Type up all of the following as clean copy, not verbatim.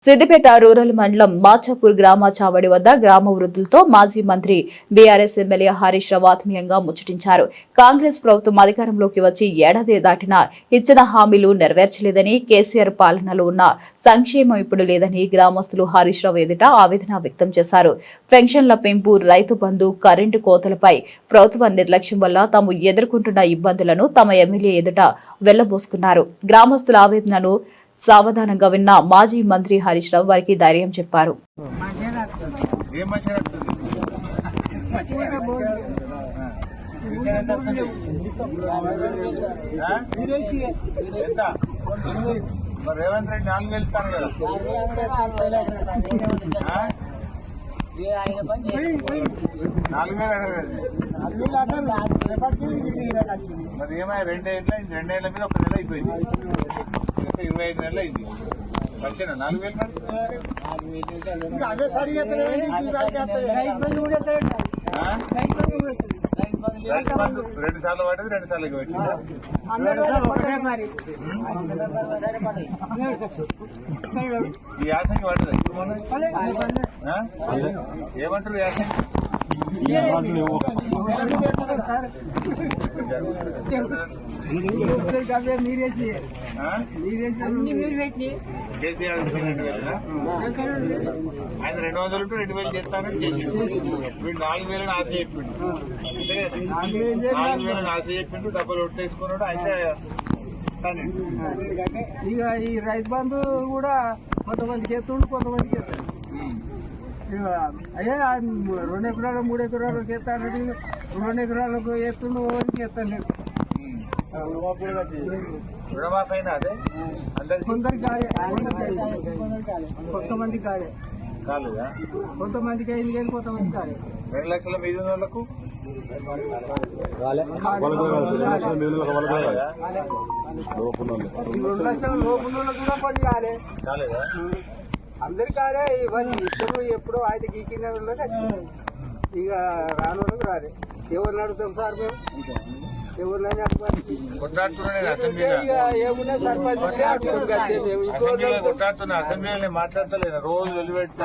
Siddipet rural మండలం మాచాపూర్ గ్రామ చావడి వద్ద గ్రామ వృద్ధులతో మాజీ మంత్రి బీఆర్ఎస్ ఎమ్మెల్యే హరీష్ రావు ఆత్మీయంగా ముచ్చటించారు. కాంగ్రెస్ ప్రభుత్వం అధికారంలోకి వచ్చి ఏడాది దాటినా ఇచ్చిన హామీలు నెరవేర్చలేదని, కేసీఆర్ పాలనలో ఉన్న సంక్షేమం ఇప్పుడు లేదని గ్రామస్తులు హరీష్ రావు ఎదుట ఆవేదన వ్యక్తం చేశారు. పెన్షన్ల పెంపు, రైతు బంధు, కరెంటు కోతలపై ప్రభుత్వ నిర్లక్ష్యం వల్ల తాము ఎదుర్కొంటున్న ఇబ్బందులను తమ ఎమ్మెల్యే ఎదుట వెళ్లబోసుకున్నారు. గ్రామస్తుల ఆవేదనను సావధానంగా విన్న మాజీ మంత్రి హరీష్ రావు వారికి ధైర్యం చెప్పారు. రేవంత్ రెడ్డి 4,000 ఇస్తాను కదా, 4,000 మరి ఏమైనా 2 ఏళ్ల మీద 1 నెల అయిపోయింది. 25 నెలలు అయింది. వచ్చాను 4,000 2 సార్లు పడ్డది, 2 సార్లు పెట్టింది. ఈ యాసంగి పడ్డది. ఏమంటారు యాసంగి? కేసీఆర్ ఆయన 200 ఉంటూ 2,000 చేస్తానని చేసి వీడు 4,000 ఆశ చెప్పిండు. 4,000 ఆశ చెప్పిండు. డబ్బులు ఒట్టేసుకున్నాడు. అయితే ఇక ఈ రైతు బంధు కూడా కొంతమందికి ఎత్తుండు, కొంతమందికి ఎత్తాడు. అయ్యా 2 ఎకరాలు 3 ఎకరాలకు ఎత్తాడు, 2 ఎకరాలకు ఎత్తుండు, ఎవరికి ఎత్తలేదు. రుణమాఫీ అయినా అదే కొందరికి కొంతమందికి కాలే, కాలేదా? కొంతమందికి అయింది కానీ కొంతమందికి కాలే. 2 లక్షల మీద ఉన్న వాళ్ళకు 2 లక్షల లోపల కూడా కొన్ని కాలే. కాలేదా? అందరికి కాలే. ఇవన్నీ ఇష్టం ఎప్పుడో ఆయన గీకిన ఇక రానోళ్ళకి రాలే. ఎవరిని అడుగుతాం సార్ మేము? ఎవరినైనా ఏమున్నా సర్పంచ్ కొట్లాడుతున్నా. అసెంబ్లీలో మాట్లాడతలేదు, రోజు వదిలిపెట్టి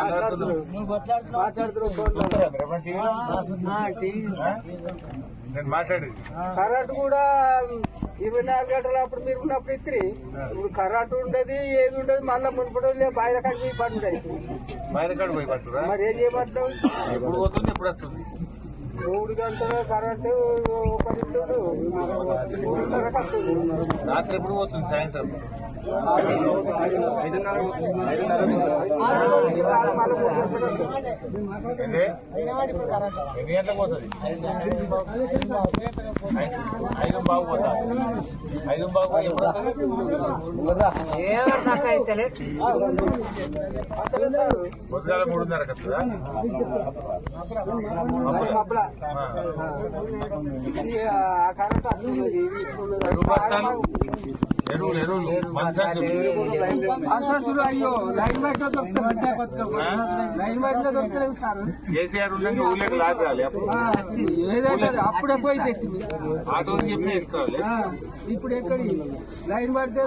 నేను మాట్లాడేది. కరెంట్ కూడా 24 గంటలు అప్పుడు మీరు ఉన్నప్పుడు ఇత్రి. ఇప్పుడు కరెంట్ ఉండదు, ఏది ఉండదు. మళ్ళీ మునుపటి బయట కాడికి పోయి పట్టు, బయట కాడ పోయి పట్టురా. మరి ఏం చేయబట్టావు? ఎప్పుడు పోతుంది, ఎప్పుడు వస్తుంది? 3 గంటల కరెంటు ఒకరింటు రాత్రి ఎప్పుడు పోతుంది? సాయంత్రం 5:30. ఎన్ని గంటలకు పోతుంది? 5 బాగు పోతా. 5 బాగు పోయి పొద్దుగాల 3:30 కదా. ఎరువులు అయ్యో లైన్ బయట దొరుకుతలేవు సార్. కేసీఆర్ ఉండగా ఊళ్ళకి లాగాలి. ఏదైతే అప్పుడే పోయి తెచ్చింది. ఆటో చెప్పి వేసుకోవాలి. ఇప్పుడు ఎక్కడి లైన్ పడితే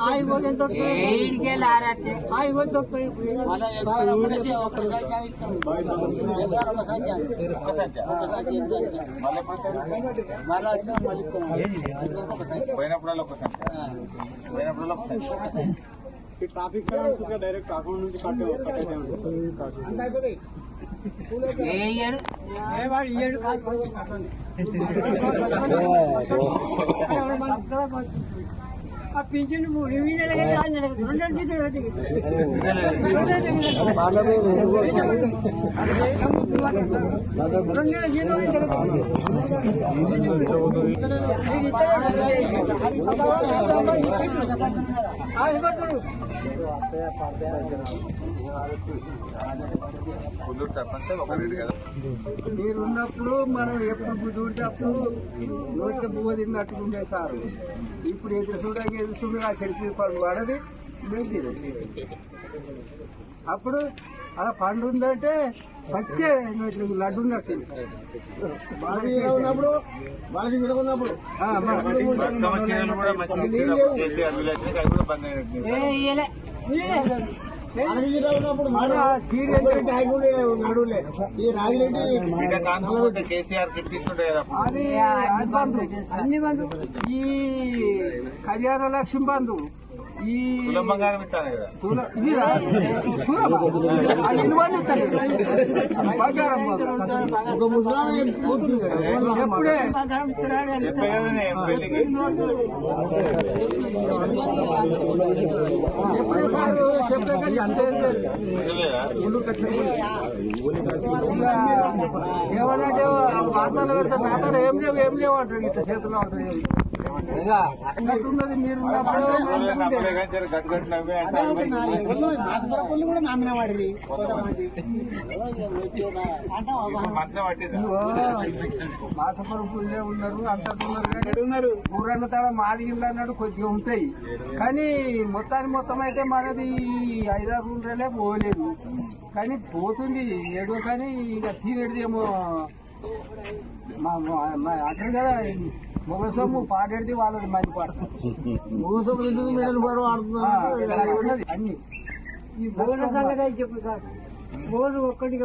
పోయినప్పుడల్లా ఒక సంఖ్య. ట్రాఫిక్ డైరెక్ట్ అకౌంట్ నుంచి ఆ పింఛన్ 2 నెలలు సర్పంచ్ ఒక రేటు కదా. మీరున్నప్పుడు మనం ఎప్పుడు బుద్ధి అప్పుడు నోట్లో బువ్వ తిన్నట్టుకుండే సార్. ఇప్పుడు ఎదురు ఆ సెల్ఫీ పండు వాడది అప్పుడు అలా పండు ఉందంటే వచ్చే లడ్డు ఉన్నట్టు ఉన్నప్పుడు బిడ్డ కానుకుంటే కేసీఆర్ గిఫ్ట్ ఇస్తుంటే కదా అది బంధు అన్ని బంధు ఈ కళ్యాణ లక్ష్మి బంధు ఈ తులం బంగారం ఇస్తాను కదా ఇది ఇవన్నీ బంగారం ఎప్పుడే చెప్పే కదా నేను పెళ్లికి ఎప్పుడే సార్ చెప్పే కానీ అంతే తెలియదా? ఏమనంటే పాత్రలు పెడితే పాత్రలు ఏం లేవు అంటారు ఇట్లా చేతుల్లో ఉంటుంది అన్నట్టున్నది మీరు నమ్మలే కానీ జర గట్టు గట్టు నవ్వే అంటే మనసు పట్టిందా మాసపరుపులే ఉన్నారు అంటున్నారు ఊరన్న తడ మాది ఇల్లు అన్నాడు కొద్దిగా ఉంటాయి కానీ మొత్తం అయితే మనది 5-6 రూపాయలే పోలేదు కానీ పోతుంది ఏడో కానీ ఇక తీరేడిదేమో అంటారు కదా మొగసొమ్ము పాడేది వాళ్ళది మంది పాడుతుంది మొగసొమ్ము అన్ని ఈ భోజన సంగతి అయితే చెప్పు సార్ మూడు ఒక్కటి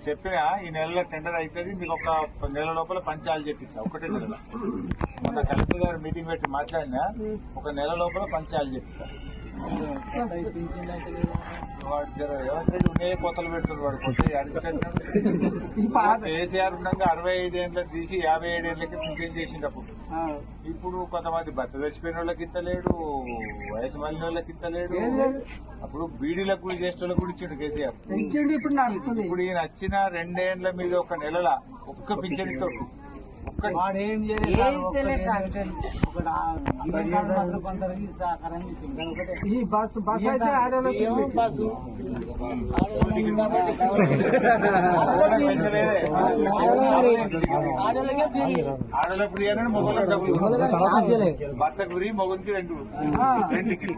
చెప్పినా ఈ నెలలో టెండర్ అవుతుంది మీకు ఒక నెల లోపల పంచాలు చెప్పిస్తా ఒకటే నెల మొన్న కలెక్టర్ గారు మీటింగ్ పెట్టి మాట్లాడినా ఒక నెల లోపల పంచాలు చెప్పిస్తా వాడు ఉండే కోతలు పెడుతుంది వాడు కొట్టి కేసీఆర్ ఉండగా 65 ఏళ్ళకి తీసి 57 ఏళ్ళకి పింఛన్ చేసినప్పుడు ఇప్పుడు కొంతమంది భర్త చచ్చిపోయిన వాళ్ళకి ఇస్తలేడు వయసు మళ్ళిన వాళ్ళకి ఇస్తలేడు అప్పుడు బీడీలకు కూడా చేసే వాళ్ళకి కూడా ఇచ్చిండు కేసీఆర్ ఇప్పుడు ఈయన వచ్చిన 2 ఏళ్ల మీద ఒక నెలల ఒక్క పింఛన్ ఇస్తాడు ఈ బస్ అయితే ఆడలకు ఫ్రీ అని మొగలకు డబ్బులు భర్తకు ఫ్రీ మొగనికి రెండుకి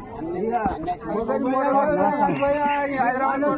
హైదరాబాద్